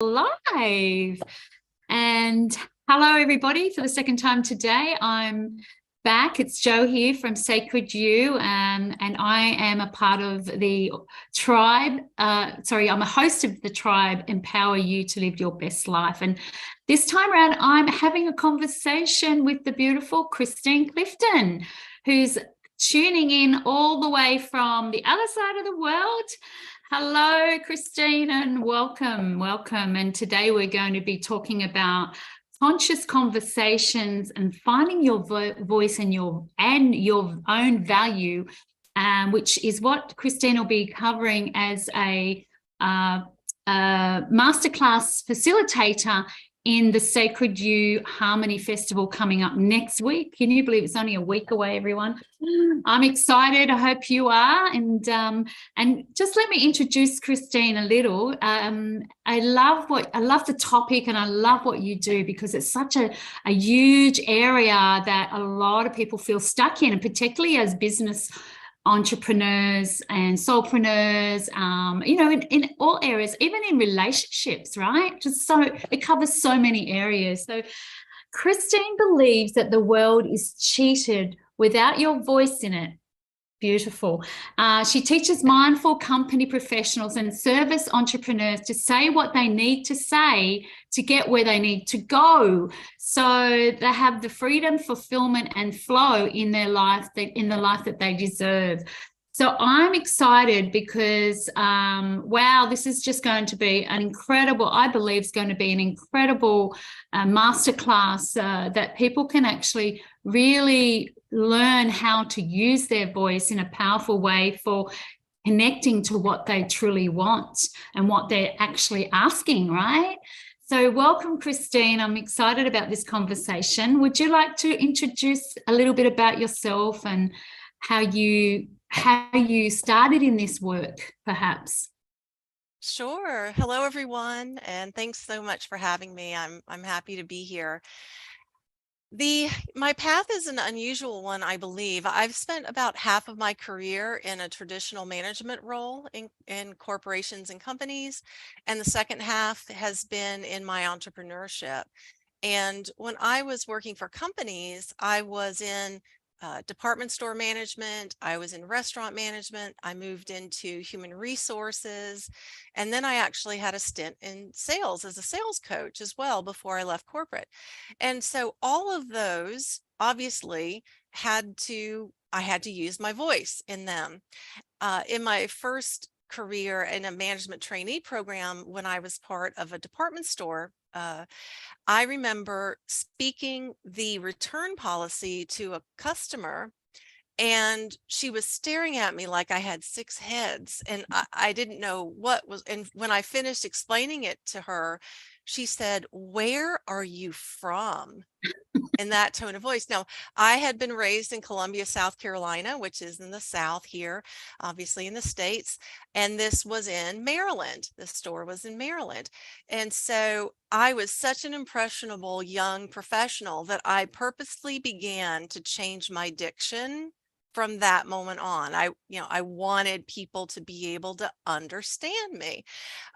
Live. And hello, everybody, for the second time today. I'm back. It's Jo here from Sacred You, and I am a part of the tribe. I'm a host of the tribe, Empower You to Live Your Best Life. And this time around, I'm having a conversation with the beautiful Christine Clifton, who's tuning in all the way from the other side of the world. Hello, Christine, and welcome. And today we're going to be talking about conscious conversations and finding your voice and your own value, which is what Christine will be covering as a masterclass facilitator in the Sacred You Harmony Festival coming up next week. Can you believe it's only a week away, everyone? I'm excited. I hope you are. And just let me introduce Christine a little. I love the topic, and I love what you do, because it's such a huge area that a lot of people feel stuck in, and particularly as business entrepreneurs and soulpreneurs, in all areas, even in relationships, right? It covers so many areas. So Christine believes that the world is cheated without your voice in it. Beautiful. She teaches mindful company professionals and service entrepreneurs to say what they need to say to get where they need to go, so they have the freedom, fulfillment, and flow in their life, in the life that they deserve. So I'm excited because, wow, this is just going to be I believe it's going to be an incredible masterclass that people can actually really learn how to use their voice in a powerful way for connecting to what they truly want and what they're actually asking, right? So welcome, Christine. I'm excited about this conversation. Would you like to introduce a little bit about yourself and how you started in this work, perhaps? Sure. Hello, everyone, and thanks so much for having me. I'm happy to be here. My path is an unusual one, I believe. I've spent about half of my career in a traditional management role in corporations and companies, and the second half has been in my entrepreneurship. And when I was working for companies, I was in department store management, I was in restaurant management, I moved into human resources, and then I actually had a stint in sales as a sales coach as well before I left corporate. And so all of those obviously I had to use my voice in them. In my first career in a management trainee program, when I was part of a department store, I remember speaking the return policy to a customer, and she was staring at me like I had six heads, and I didn't know what was. And when I finished explaining it to her, she said, "Where are you from?" in that tone of voice. Now, I had been raised in Columbia, South Carolina, which is in the South here, obviously in the States. And this was in Maryland. The store was in Maryland. And so I was such an impressionable young professional that I purposely began to change my diction from that moment on. I wanted people to be able to understand me.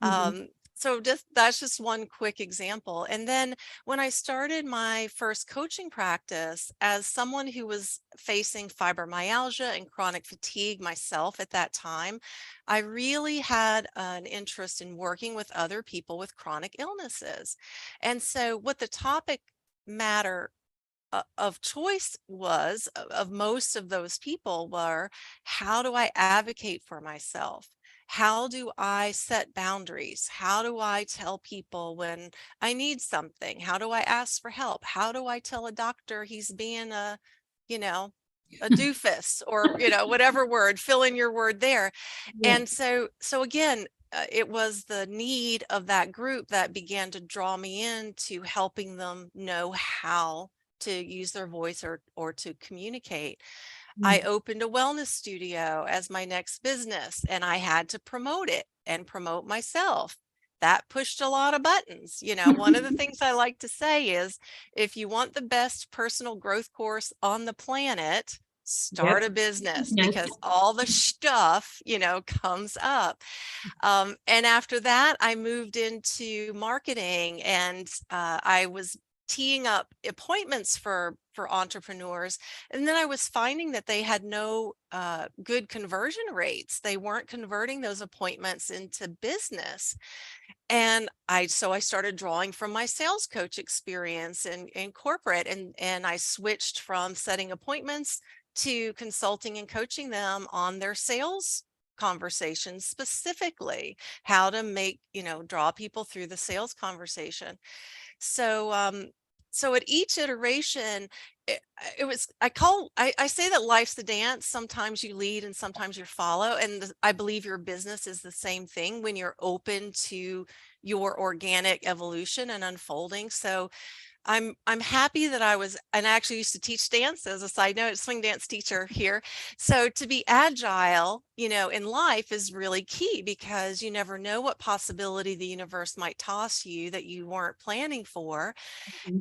Mm-hmm. So that's just one quick example. And then when I started my first coaching practice, as someone who was facing fibromyalgia and chronic fatigue myself at that time, I really had an interest in working with other people with chronic illnesses. And so what the topic matter of choice was of most of those people were, how do I advocate for myself? How do I set boundaries? How do I tell people when I need something? How do I ask for help? How do I tell a doctor he's being a doofus, or, whatever word, fill in your word there. Yeah. And so again, it was the need of that group that began to draw me into helping them know how to use their voice or to communicate. I opened a wellness studio as my next business, and I had to promote it and promote myself. That pushed a lot of buttons. One of the things I like to say is, if you want the best personal growth course on the planet, start a business, Yes. because all the stuff, comes up. And after that, I moved into marketing, and I was teeing up appointments for entrepreneurs. And then I was finding that they had no good conversion rates. They weren't converting those appointments into business. And so I started drawing from my sales coach experience in corporate, and I switched from setting appointments to consulting and coaching them on their sales conversations, specifically how to make, draw people through the sales conversation. So at each iteration, it was, I say that life's the dance. Sometimes you lead and sometimes you follow. And I believe your business is the same thing when you're open to your organic evolution and unfolding. So I'm happy that and I actually used to teach dance as a side note, swing dance teacher here. So to be agile, in life is really key, because you never know what possibility the universe might toss you that you weren't planning for.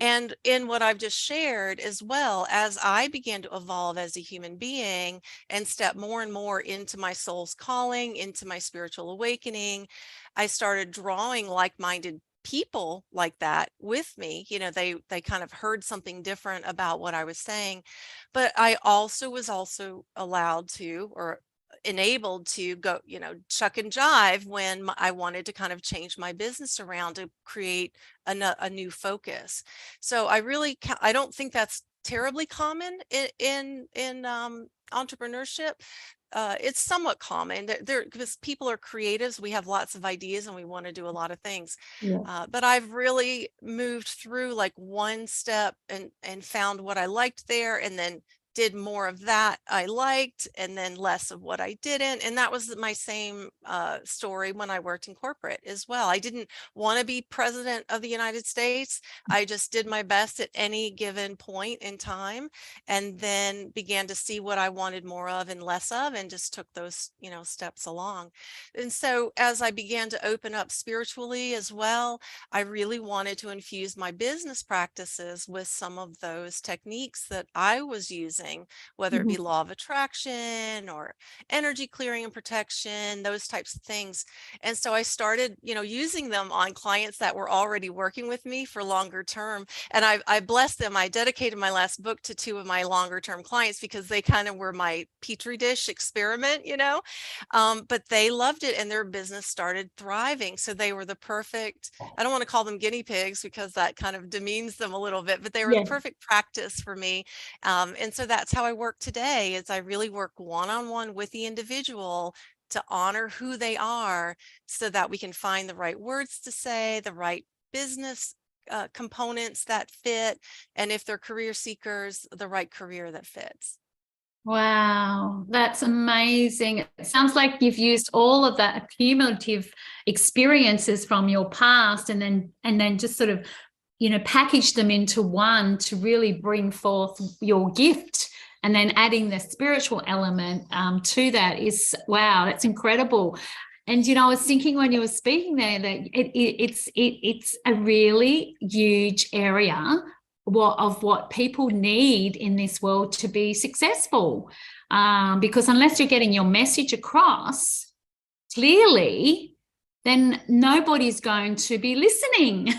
And in what I've just shared, as well, as I began to evolve as a human being and step more and more into my soul's calling, into my spiritual awakening, I started drawing like-minded people like that with me. They kind of heard something different about what I was saying. But I was also allowed to, or enabled to go, chuck and jive when I wanted to kind of change my business around to create a new focus. So I don't think that's terribly common in entrepreneurship. It's somewhat common because people are creatives. We have lots of ideas and we want to do a lot of things. Yeah. But I've really moved through like one step and found what I liked there, and then did more of that I liked, and then less of what I didn't. And that was my same story when I worked in corporate as well. I didn't want to be president of the United States. I just did my best at any given point in time, and then began to see what I wanted more of and less of, and just took those, steps along. And so as I began to open up spiritually as well, I really wanted to infuse my business practices with some of those techniques that I was using, whether it be law of attraction or energy clearing and protection, those types of things. And so I started, using them on clients that were already working with me for longer term. And I blessed them. I dedicated my last book to 2 of my longer term clients, because they kind of were my petri dish experiment, but they loved it and their business started thriving. So they were the perfect, I don't want to call them guinea pigs because that kind of demeans them a little bit, but they were the perfect practice for me. And so that's how I work today, is I really work one-on-one with the individual to honor who they are, so that we can find the right words to say, the right business components that fit, and if they're career seekers, the right career that fits. Wow, that's amazing. It sounds like you've used all of that cumulative experiences from your past, and then just sort of, package them into one to really bring forth your gift. And then adding the spiritual element to that is, wow, that's incredible. And, I was thinking when you were speaking there that it's a really huge area of what people need in this world to be successful. Because unless you're getting your message across clearly, then nobody's going to be listening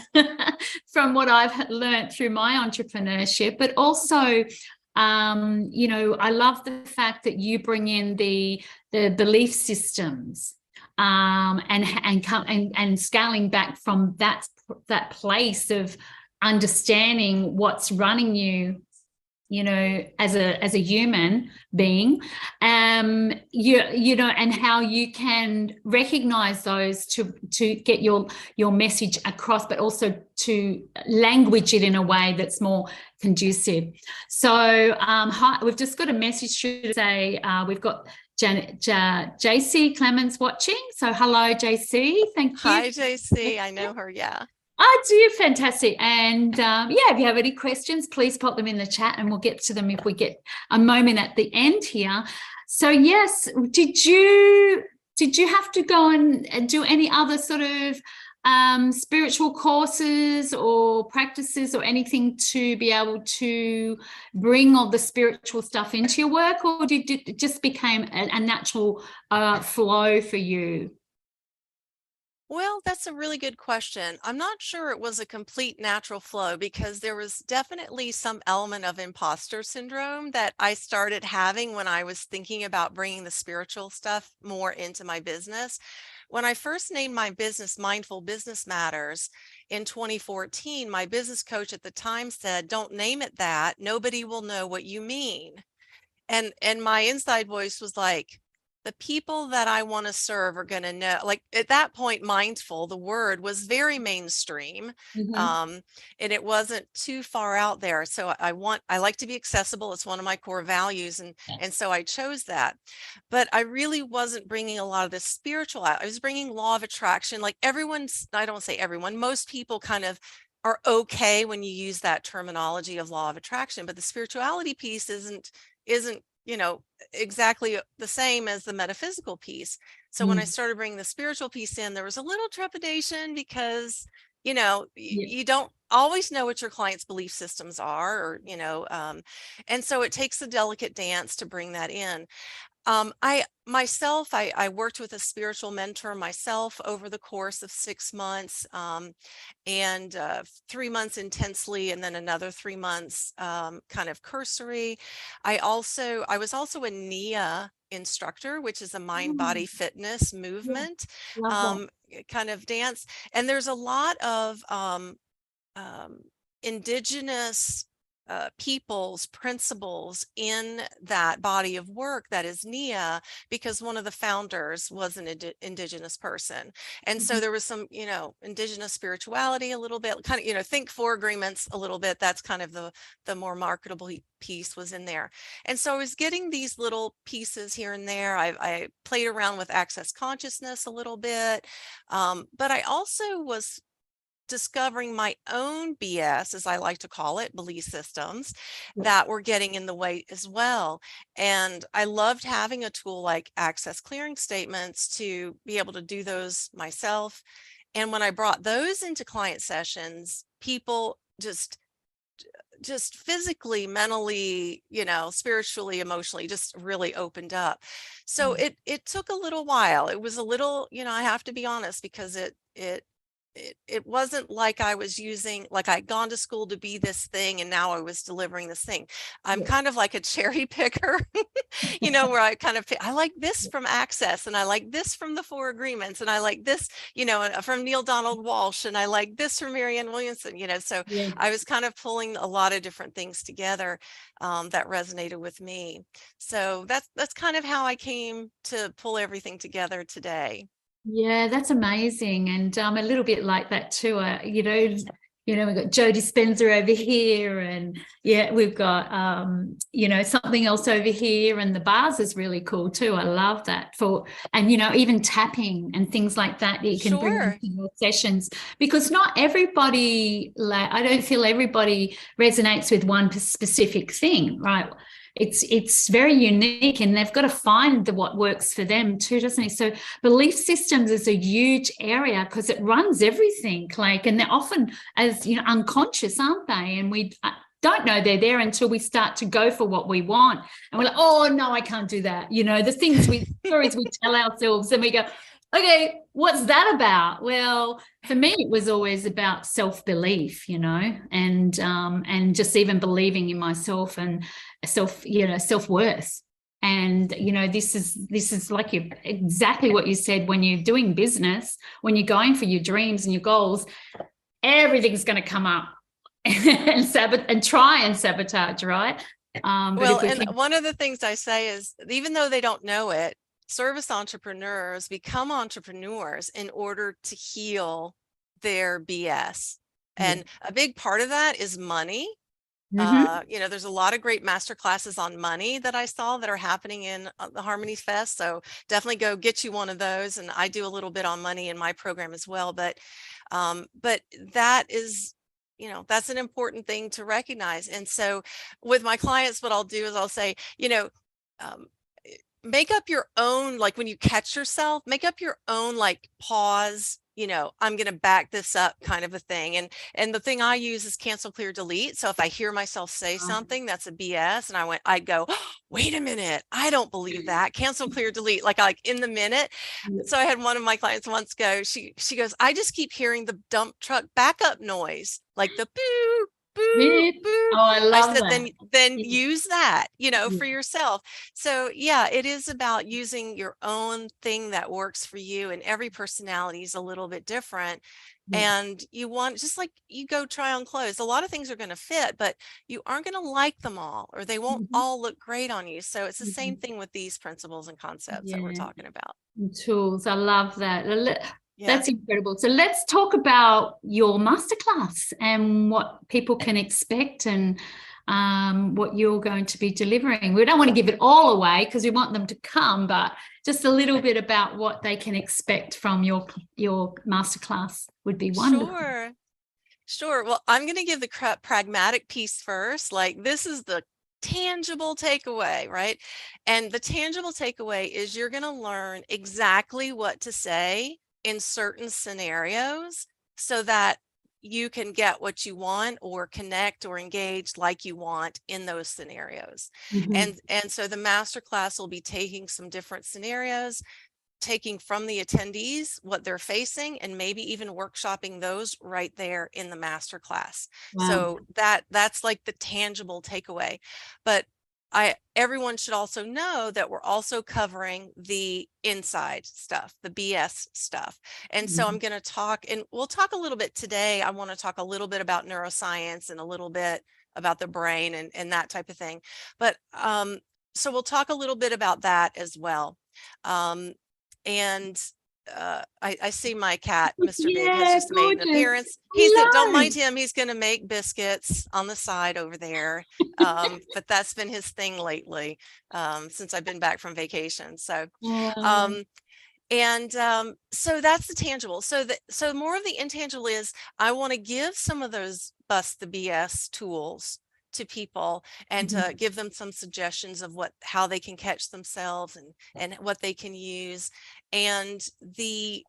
from what I've learned through my entrepreneurship. But also, I love the fact that you bring in the belief systems and scaling back from that place of understanding what's running you, as a human being, and how you can recognize those to get your message across, but also to language it in a way that's more conducive. So we've just got a message to say we've got JC Clemens watching. So hello, JC. Thank you. Hi, JC. I know her. Yeah. I do. Fantastic. And if you have any questions, please pop them in the chat and we'll get to them if we get a moment at the end here. So yes, did you have to go and do any other sort of spiritual courses or practices or anything to be able to bring all the spiritual stuff into your work, or did it just became a natural flow for you? Well, that's a really good question. I'm not sure it was a complete natural flow, because there was definitely some element of imposter syndrome that I started having when I was thinking about bringing the spiritual stuff more into my business. When I first named my business Mindful Business Matters in 2014, my business coach at the time said, "Don't name it that. Nobody will know what you mean." And my inside voice was like, the people that I want to serve are going to know. Like, at that point, mindful, the word was very mainstream. Mm-hmm. um, and it wasn't too far out there. So I like to be accessible. It's one of my core values, and so I chose that. But I really wasn't bringing a lot of the spiritual out. I was bringing law of attraction. Like, everyone's, I don't say everyone, most people kind of are okay when you use that terminology of law of attraction, but the spirituality piece isn't exactly the same as the metaphysical piece. So when I started bringing the spiritual piece in, there was a little trepidation, because Yeah. you don't always know what your clients' belief systems are, or and so it takes a delicate dance to bring that in. I worked with a spiritual mentor myself over the course of 6 months, and 3 months intensely, and then another 3 months kind of cursory. I was also a NIA instructor, which is a mind body fitness Yeah. movement Love that. kind of dance. And there's a lot of um, indigenous people's principles in that body of work that is NIA, because one of the founders was an indigenous person. And so there was some, indigenous spirituality a little bit, kind of, think four agreements a little bit. That's kind of the more marketable piece was in there. And so I was getting these little pieces here and there. I played around with access consciousness a little bit, but I also was discovering my own BS, as I like to call it, belief systems that were getting in the way as well. And I loved having a tool like access clearing statements to be able to do those myself. And when I brought those into client sessions, people just physically, mentally, spiritually, emotionally, just really opened up. So it took a little while. It was a little, I have to be honest, because it wasn't like I was like I'd gone to school to be this thing and now I was delivering this thing. I'm kind of like a cherry picker, where I kind of I like this from Access, and I like this from the Four Agreements, and I like this, from Neil Donald Walsh, and I like this from Marianne Williamson, so Yeah. I was kind of pulling a lot of different things together that resonated with me. So that's kind of how I came to pull everything today. Yeah, that's amazing. And a little bit like that too. We've got Joe Dispenza over here, and we've got something else over here, and the bars is really cool too. I love that and even tapping and things like that you can bring Sure. into your sessions, because not everybody, I don't feel everybody resonates with one specific thing, right? It's very unique, and they've got to find what works for them too, doesn't it? So belief systems is a huge area because it runs everything, and they're often, as unconscious, aren't they? And we don't know they're there until we start to go for what we want, and we're like, oh no, I can't do that. The stories we tell ourselves, and we go, okay, what's that about? Well, for me, it was always about self-belief, and just even believing in myself and self-worth. And this is like exactly what you said. When you're doing business, when you're going for your dreams and your goals, everything's going to come up and try and sabotage, right? Well, and one of the things I say is, even though they don't know it, service entrepreneurs become entrepreneurs in order to heal their BS. And a big part of that is money. There's a lot of great masterclasses on money that I saw that are happening in the HarmonyFest. So definitely go get you one of those. And I do a little bit on money in my program as well. But that is, that's an important thing to recognize. And so with my clients, what I'll do is I'll say, make up your own, like when you catch yourself, make up your own like pause I'm going to back this up kind of a thing. And the thing I use is cancel, clear, delete. So if I hear myself say something that's a BS, and I'd go, oh, wait a minute, I don't believe that. Cancel, clear, delete, like in the minute. So I had one of my clients once go, she goes, I just keep hearing the dump truck backup noise, like the boo, boo, boo. Oh, I love said, that. then use that, for yourself. So yeah, it is about using your own thing that works for you, and every personality is a little bit different. And you want, just like you go try on clothes, a lot of things are going to fit, but you aren't going to like them all, or they won't all look great on you. So it's the same thing with these principles and concepts that we're talking about. Tools. I love that. That's incredible. So let's talk about your masterclass and what people can expect, and what you're going to be delivering. We don't want to give it all away because we want them to come, but just a little bit about what they can expect from your masterclass would be wonderful. Sure. Well, I'm going to give the pragmatic piece first. Like, this is the tangible takeaway, right? And the tangible takeaway is you're going to learn exactly what to say in certain scenarios so that you can get what you want, or connect or engage like you want in those scenarios. And so the masterclass will be taking some different scenarios, taking from the attendees what they're facing, and maybe even workshopping those right there in the masterclass. Wow. So that's like the tangible takeaway. But everyone should also know that we're also covering the inside stuff, the BS stuff. And so I'm going to talk, and we'll talk a little bit today. I want to talk a little bit about neuroscience and a little bit about the brain and that type of thing. But so we'll talk a little bit about that as well. And I see my cat, Mr. Big, has just made an appearance. Don't mind him. He's going to make biscuits on the side over there. But that's been his thing lately, since I've been back from vacation. So, so that's the tangible. So more of the intangible is, I want to give some of those bust the BS tools to people, and to give them some suggestions of how they can catch themselves, and what they can use. And the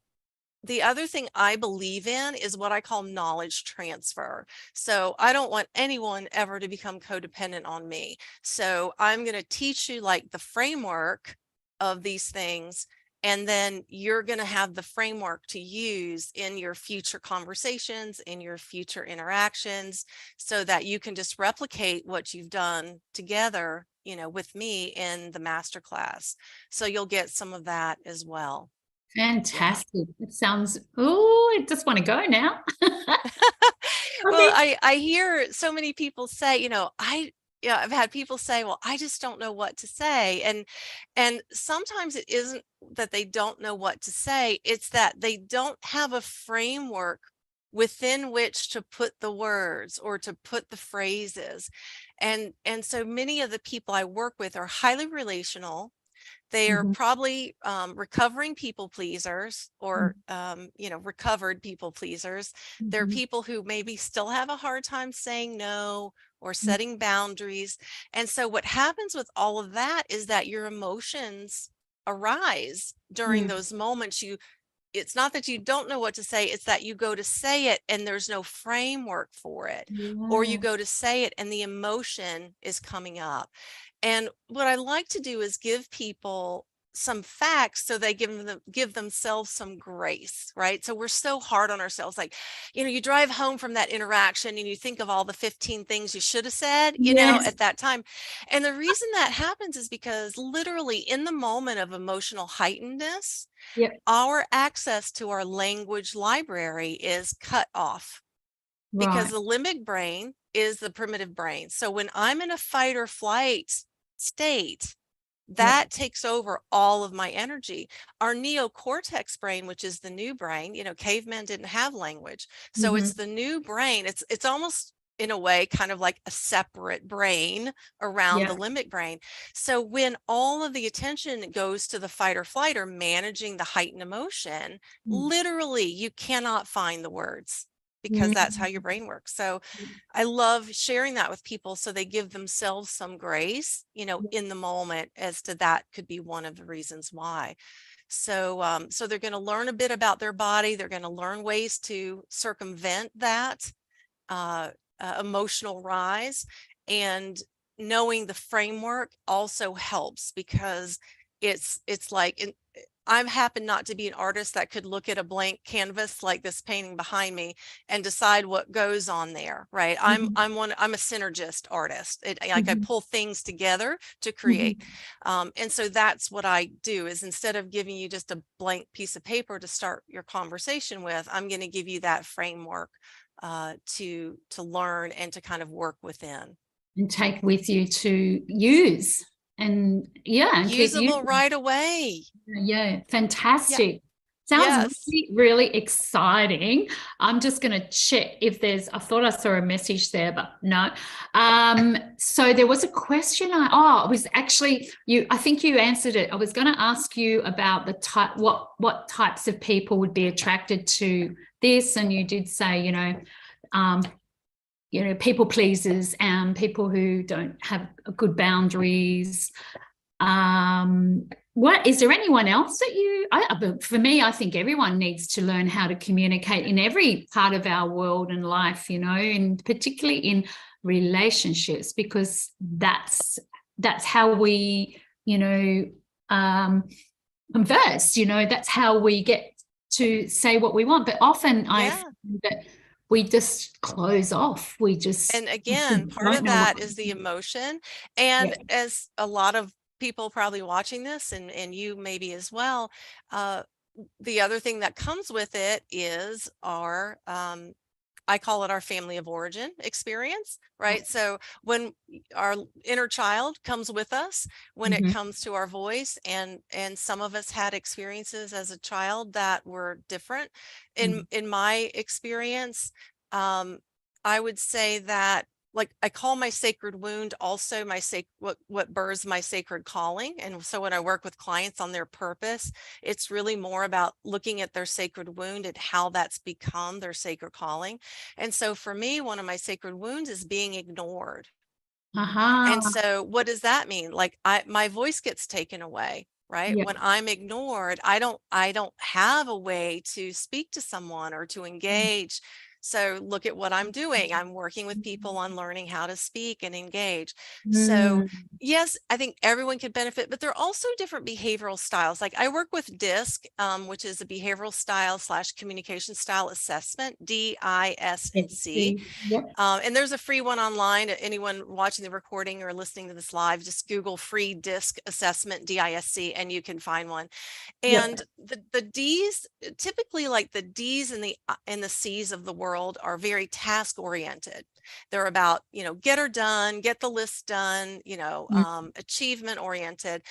other thing I believe in is what I call knowledge transfer. So I don't want anyone ever to become codependent on me. So I'm going to teach you like the framework of these things, and then you're going to have the framework to use in your future conversations, in your future interactions, so that you can just replicate what you've done together, with me in the masterclass. So you'll get some of that as well. Fantastic. It sounds, I just want to go now. Well, I hear so many people say, I've had people say, well, I just don't know what to say. And sometimes it isn't that they don't know what to say. It's that they don't have a framework within which to put the words, or to put the phrases. And so many of the people I work with are highly relational. They are probably recovering people pleasers, or, recovered people pleasers. They're people who maybe still have a hard time saying no, or setting boundaries. And so what happens with all of that is that your emotions arise during those moments. It's not that you don't know what to say, it's that you go to say it and there's no framework for it, or you go to say it and the emotion is coming up. And what I like to do is give people some facts, so they give themselves some grace, right? So we're so hard on ourselves. Like, you drive home from that interaction and you think of all the 15 things you should have said, at that time. And the reason that happens is because literally in the moment of emotional heightenedness, our access to our language library is cut off, because the limbic brain is the primitive brain. So when I'm in a fight or flight state, that takes over all of my energy. Our neocortex brain, which is the new brain, cavemen didn't have language. So it's the new brain. It's almost, in a way, kind of like a separate brain around the limbic brain. So when all of the attention goes to the fight or flight, or managing the heightened emotion, literally you cannot find the words, because that's how your brain works. So I love sharing that with people, so they give themselves some grace, in the moment, as to that could be one of the reasons why. So they're going to learn a bit about their body. They're going to learn ways to circumvent that emotional rise. And knowing the framework also helps, because it's like, I happen not to be an artist that could look at a blank canvas like this painting behind me and decide what goes on there, right? I'm a synergist artist. Like I pull things together to create. And so that's what I do, is instead of giving you just a blank piece of paper to start your conversation with, I'm going to give you that framework to learn and to kind of work within. And take with you to use. And and usable right away. Yeah, fantastic. Yeah. Sounds really, really exciting. I'm just going to check if there's, I thought I saw a message there, but no. So there was a question. It was actually you, I think you answered it. I was going to ask you about the type, what types of people would be attracted to this. And you did say, people pleasers and people who don't have good boundaries. What is there anyone else that for me, I think everyone needs to learn how to communicate in every part of our world and life, and particularly in relationships, because that's how we, converse, that's how we get to say what we want. But often I find that we just close off. And again, part of that is the emotion. And as a lot of people probably watching this, and you maybe as well, the other thing that comes with it is our I call it our family of origin experience, right? So when our inner child comes with us, when it comes to our voice, and some of us had experiences as a child that were different. In my experience, I would say that, like, I call my sacred wound also what births my sacred calling. And so when I work with clients on their purpose, it's really more about looking at their sacred wound and how that's become their sacred calling. And so for me, one of my sacred wounds is being ignored. And so what does that mean? Like, my voice gets taken away, right? When I'm ignored, I don't have a way to speak to someone or to engage. So look at what I'm doing. I'm working with people on learning how to speak and engage. So yes, I think everyone could benefit, but there are also different behavioral styles. Like, I work with DISC, which is a behavioral style / communication style assessment, DISC. And there's a free one online. Anyone watching the recording or listening to this live, just Google free DISC assessment, DISC, and you can find one. And the D's, typically, like the D's and the C's of the world, are very task oriented. They're about, get her done, get the list done, achievement oriented.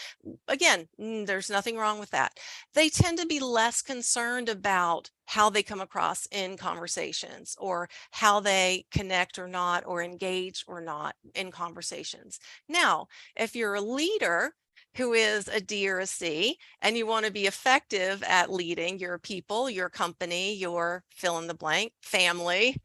Again, there's nothing wrong with that. They tend to be less concerned about how they come across in conversations, or how they connect or not, or engage or not in conversations. Now, if you're a leader who is a D or a C, and you want to be effective at leading your people, your company, your fill in the blank family,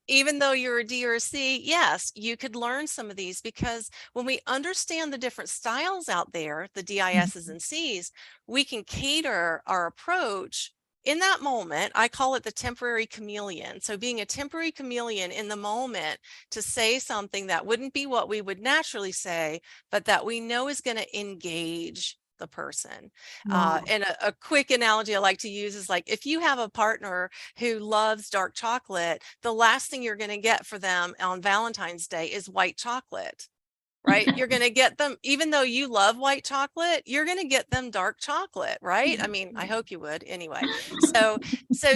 even though you're a D or a C, yes, you could learn some of these, because when we understand the different styles out there, the DISs and Cs, we can cater our approach in that moment. I call it the temporary chameleon. So being a temporary chameleon in the moment to say something that wouldn't be what we would naturally say, but that we know is going to engage the person. And a quick analogy I like to use is, like, if you have a partner who loves dark chocolate, the last thing you're going to get for them on Valentine's Day is white chocolate. Right? You're going to get them, even though you love white chocolate, you're going to get them dark chocolate, right? I mean, I hope you would anyway. So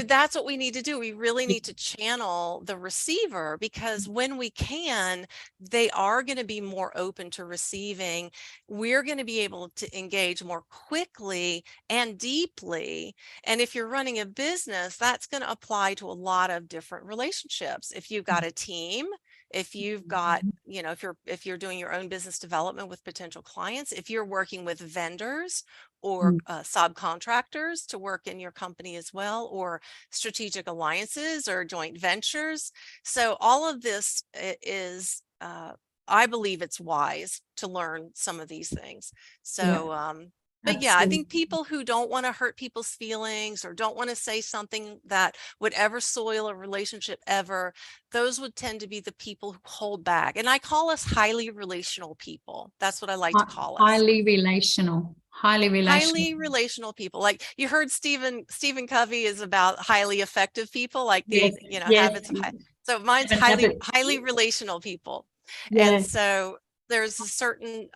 that's what we need to do. We really need to channel the receiver, because when we can, they are going to be more open to receiving. We're going to be able to engage more quickly and deeply. And if you're running a business, that's going to apply to a lot of different relationships. If you've got a team, if you've got, if you're doing your own business development with potential clients, if you're working with vendors or subcontractors to work in your company as well, or strategic alliances or joint ventures. So all of this is, I believe it's wise to learn some of these things. So But yeah, I Absolutely. think people who don't want to hurt people's feelings or don't want to say something that would ever soil a relationship ever, those would tend to be the people who hold back. And I call us highly relational people. That's what I like to call us. Highly relational. Highly relational. Highly relational people. Like you heard Stephen Covey is about highly effective people, like Yes, the, yes. habits of high. So mine's Seven habits. highly relational people. And Yes. so there's a certain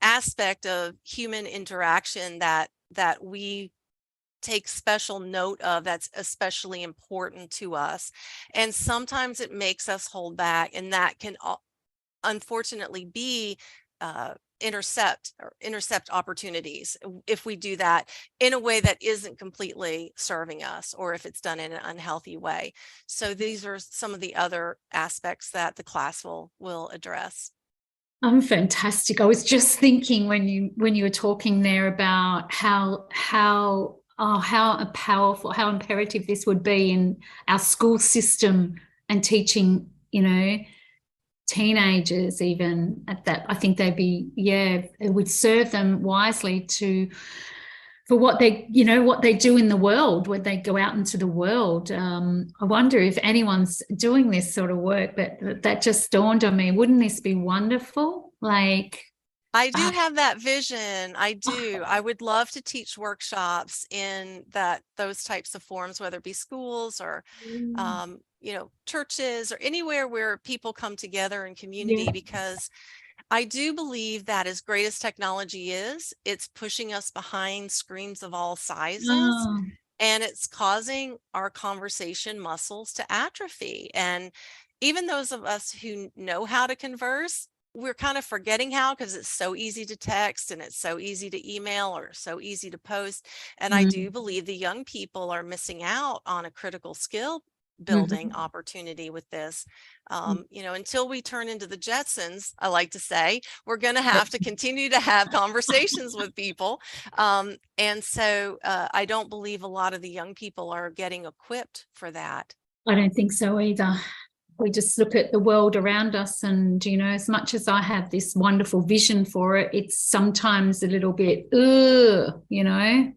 aspect of human interaction that we take special note of, that's especially important to us. And sometimes it makes us hold back, and that can unfortunately be intercept opportunities if we do that in a way that isn't completely serving us, or if it's done in an unhealthy way. So these are some of the other aspects that the class will address. Fantastic. I was just thinking when you were talking there about how powerful, how imperative this would be in our school system and teaching, teenagers even at that. I think they'd be, it would serve them wisely for what they do in the world when they go out into the world. I wonder if anyone's doing this sort of work, but that just dawned on me. Wouldn't this be wonderful? Like, I do have that vision. I do. I would love to teach workshops in those types of forms, whether it be schools or, churches or anywhere where people come together in community, because I do believe that as great as technology is, it's pushing us behind screens of all sizes, oh, and it's causing our conversation muscles to atrophy. And even those of us who know how to converse, we're kind of forgetting how, because it's so easy to text and it's so easy to email or so easy to post. And I do believe the young people are missing out on a critical skill building opportunity with this. Until we turn into the Jetsons, I like to say, we're going to have to continue to have conversations with people. And so I don't believe a lot of the young people are getting equipped for that. I don't think so either. We just look at the world around us, and as much as I have this wonderful vision for it, it's sometimes a little bit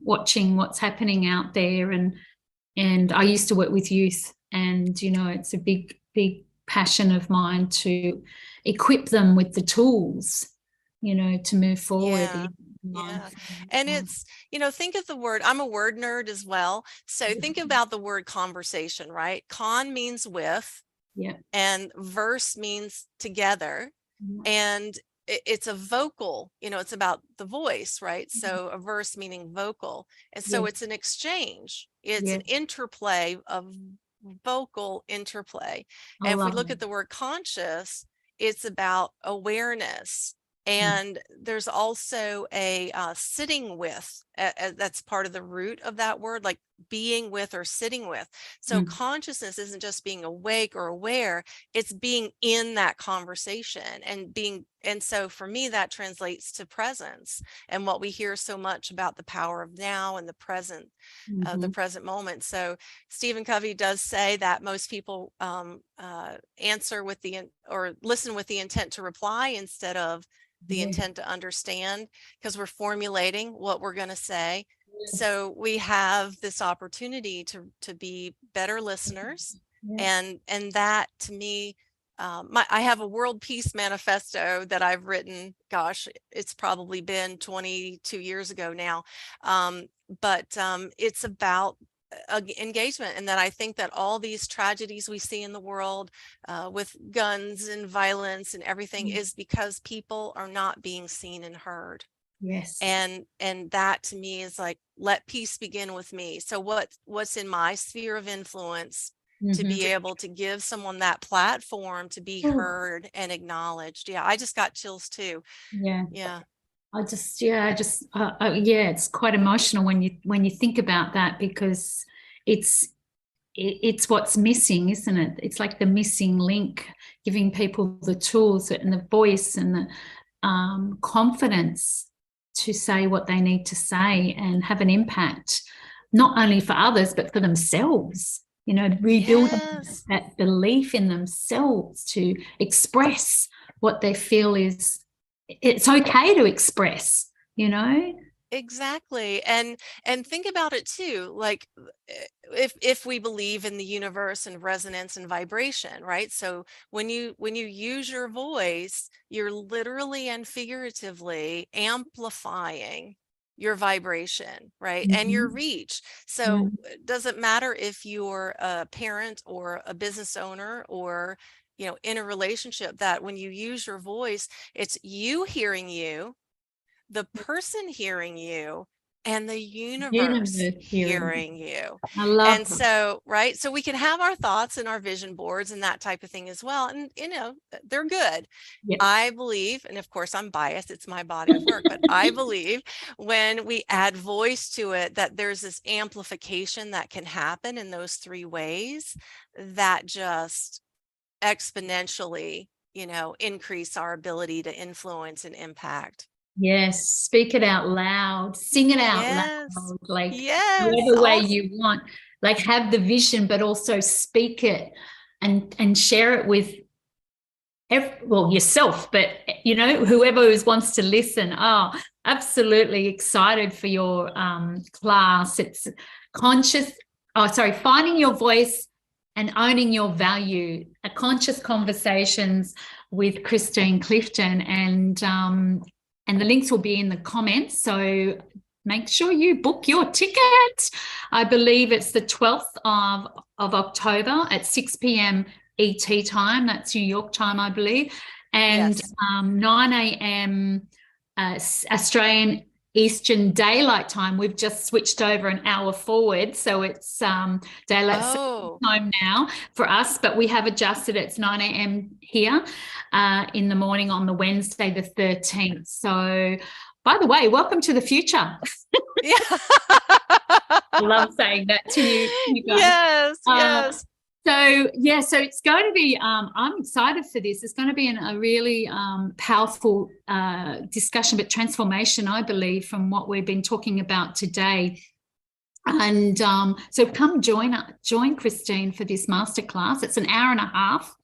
watching what's happening out there. And I used to work with youth, and it's a big passion of mine to equip them with the tools to move forward in life. And it's, think of the word, I'm a word nerd as well, so think about the word conversation, right? Con means with, and verse means together, and it's a vocal, it's about the voice, right? So a verse meaning vocal, and so it's an exchange, it's an interplay of vocal interplay. And if we look at the word conscious, it's about awareness. And there's also a sitting with, that's part of the root of that word, like being with or sitting with. So consciousness isn't just being awake or aware, it's being in that conversation and so for me, that translates to presence, and what we hear so much about the power of now and the present moment. So Stephen Covey does say that most people answer with or listen with the intent to reply instead of the intent to understand, because we're formulating what we're going to say. So we have this opportunity to be better listeners. And that, to me, I have a world peace manifesto that I've written. Gosh, it's probably been 22 years ago now. But it's about engagement, and that I think that all these tragedies we see in the world with guns and violence and everything is because people are not being seen and heard. And that to me is like, let peace begin with me. So what's in my sphere of influence to be able to give someone that platform to be heard and acknowledged. I just got chills too. It's quite emotional when you think about that, because it's what's missing, isn't it? It's like the missing link, giving people the tools and the voice and the confidence to say what they need to say and have an impact, not only for others but for themselves. Rebuilding that belief in themselves to express what they feel is, it's okay to express, Exactly. And think about it too, like if we believe in the universe and resonance and vibration, right? So when you use your voice, you're literally and figuratively amplifying your vibration, right? And your reach. So it doesn't matter if you're a parent or a business owner or in a relationship, that when you use your voice, it's you hearing you, the person hearing you, and the universe hearing. hearing you. I love And that. so, right, so we can have our thoughts and our vision boards and that type of thing as well, and they're good. Yep. I believe, and of course I'm biased, it's my body of work, but I believe when we add voice to it, that there's this amplification that can happen in those three ways that just exponentially increase our ability to influence and impact. Yes, speak it out loud, sing it out Yes. loud, like Yes. whatever way you want, like have the vision, but also speak it and share it with yourself, but whoever wants to listen. Oh, absolutely excited for your class. It's finding your voice and owning your value, a Conscious Conversations with Christine Clifton, and the links will be in the comments, so make sure you book your ticket. I believe it's the 12th of October at 6 p.m. ET time. That's New York time, I believe. And Yes. 9 a.m. Australian Eastern Daylight Time. We've just switched over an hour forward, so it's daylight time now for us, but we have adjusted. It's 9 a.m. here in the morning on the Wednesday the 13th. So, by the way, welcome to the future. Yeah. I love saying that to you guys. Yes, yes. So it's going to be, I'm excited for this. It's going to be a really powerful discussion, but transformation, I believe, from what we've been talking about today. And so come join Christine for this masterclass. It's an hour and a half.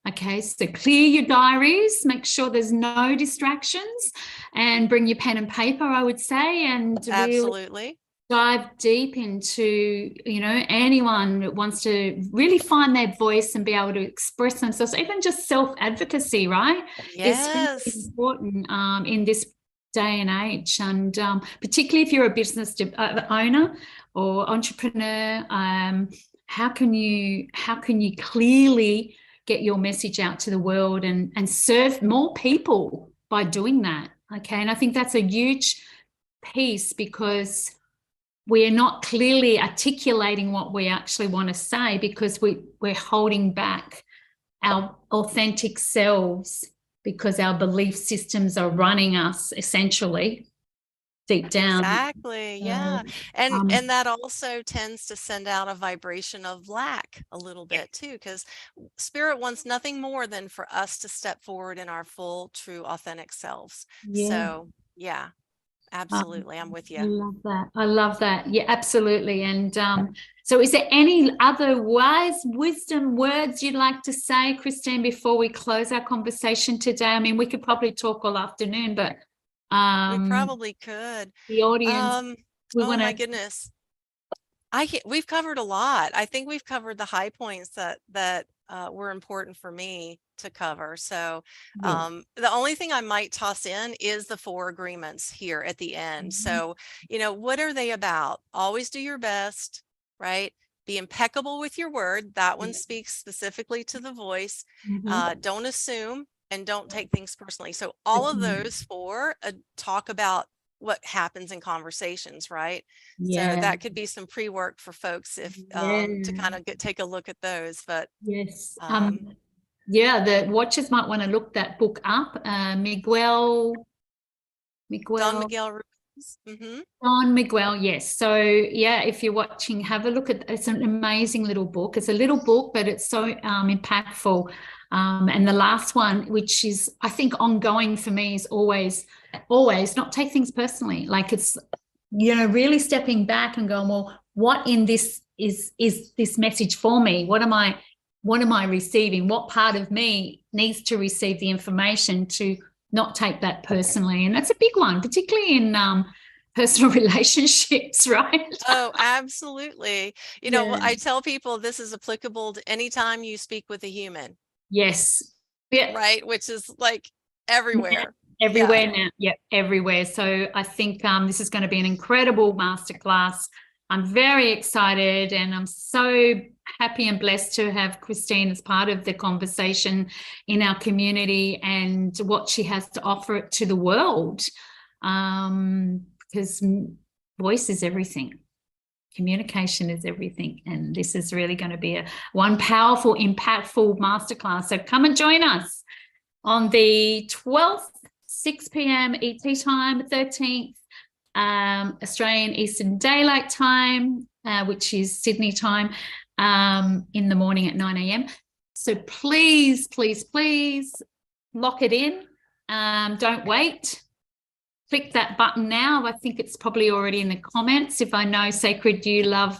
Okay, so clear your diaries, make sure there's no distractions, and bring your pen and paper, I would say, and absolutely dive deep into, anyone that wants to really find their voice and be able to express themselves, even just self-advocacy, right? Yes. It's really important in this day and age, and particularly if you're a business owner or entrepreneur, how can you clearly get your message out to the world and serve more people by doing that? Okay, and I think that's a huge piece, because we're not clearly articulating what we actually want to say, because we're holding back our authentic selves, because our belief systems are running us essentially deep down. Exactly. Yeah. And that also tends to send out a vibration of lack a little bit too, because spirit wants nothing more than for us to step forward in our full, true, authentic selves. Yeah. So yeah, absolutely. I'm with you. I love that. Yeah, absolutely. And so is there any other wise wisdom words you'd like to say, Christine, before we close our conversation today? I mean, we could probably talk all afternoon, but we probably could. The audience, oh my goodness. We've covered a lot. I think we've covered the high points that were important for me to cover. So the only thing I might toss in is the 4 agreements here at the end. So, what are they about? Always do your best, right? Be impeccable with your word. That one speaks specifically to the voice. Don't assume, and don't take things personally. So all of those 4 talk about what happens in conversations, right? So that could be some pre-work for folks if to kind of take a look at those. But the watchers might want to look that book up. Don Miguel Ruiz. Don Miguel, yes. So if you're watching, have a look at it's an amazing little book. It's a little book, but it's so impactful. And the last one, which is I think ongoing for me, is always not take things personally. Like it's really stepping back and going, well, what in this is this message for me? What am I receiving? What part of me needs to receive the information to not take that personally. And that's a big one, particularly in personal relationships, right? Oh, absolutely. You know, Yeah. I tell people this is applicable to any time you speak with a human, Yes. Yeah. right? Which is like Yeah. everywhere. Yeah. Everywhere now. Yeah, everywhere. So I think this is going to be an incredible masterclass. I'm very excited, and I'm so happy and blessed to have Christine as part of the conversation in our community and what she has to offer to the world. Because voice is everything. Communication is everything. And this is really going to be one powerful, impactful masterclass. So come and join us on the 12th, 6 p.m. ET time, 13th, Australian Eastern Daylight Time, which is Sydney time, in the morning at 9 a.m. So please, please, please lock it in. Don't wait. Click that button now. I think it's probably already in the comments. If I know Sacred, you love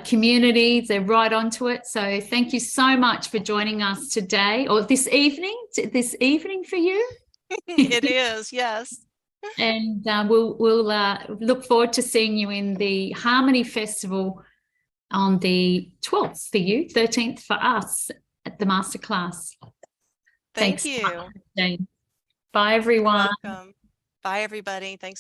communities, they're right onto it. So thank you so much for joining us today, or this evening for you. It is, yes. And we'll look forward to seeing you in the Harmony Festival on the 12th for you, 13th for us at the masterclass. Thank Thanks you. so much, Jane. Bye, everyone. You're welcome. Bye, everybody. Thanks.